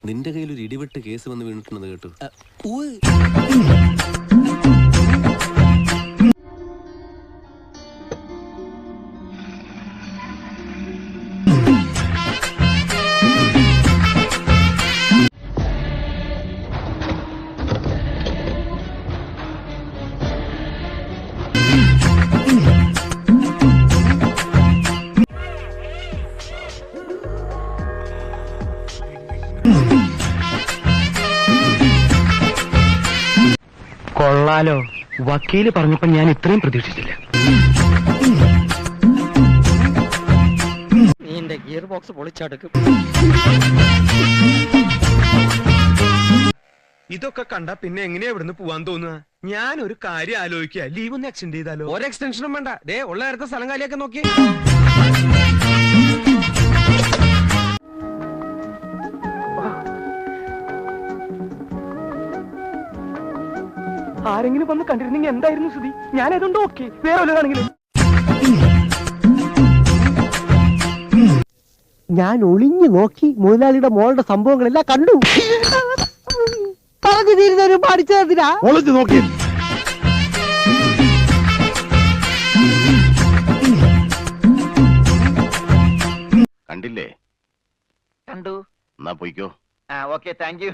നിന്റെ കയ്യിൽ ഒരു ഇടിവെട്ട് കേസ് വന്ന് വീണിട്ടുണ്ടെന്ന് കേട്ടു. കൊള്ളാലോ, വക്കീല് പറഞ്ഞപ്പോ ഞാൻ ഇത്രയും പ്രതീക്ഷിച്ചില്ല. നിന്റെ ഗിയർ ബോക്സ് പൊളിച്ചടുക്കും. ഇതൊക്കെ കണ്ടാ പിന്നെ എങ്ങനെയാ ഇവിടുന്ന് പോവാൻ തോന്നുക? ഞാൻ ഒരു കാര്യം ആലോചിക്കുക, ലീവ് ഒന്ന് എക്സ്റ്റെൻഡ് ചെയ്താലോ? ഒരു എക്സ്റ്റൻഷനും വേണ്ട. ദേ ഉള്ള നേരത്തെ സ്ഥലം കാലിയൊക്കെ നോക്കി. ആരെങ്കിലും വന്ന് കണ്ടിരുന്നെങ്കിൽ എന്തായിരുന്നു സ്ഥിതി? ഞാൻ ഏതുകൊണ്ട് ഓക്കെ, വേറെ വല്ലതാണെങ്കിലും. ഞാൻ ഒളിഞ്ഞു നോക്കി മുതലാളിയുടെ മോളുടെ സംഭവങ്ങളെല്ലാം കണ്ടു. പറഞ്ഞു തീരുന്നവരും പഠിച്ചതിനാ ഒളിഞ്ഞു നോക്കി. കണ്ടില്ലേ? കണ്ടു. എന്നാ പോയിക്കോ. Okay, thank you.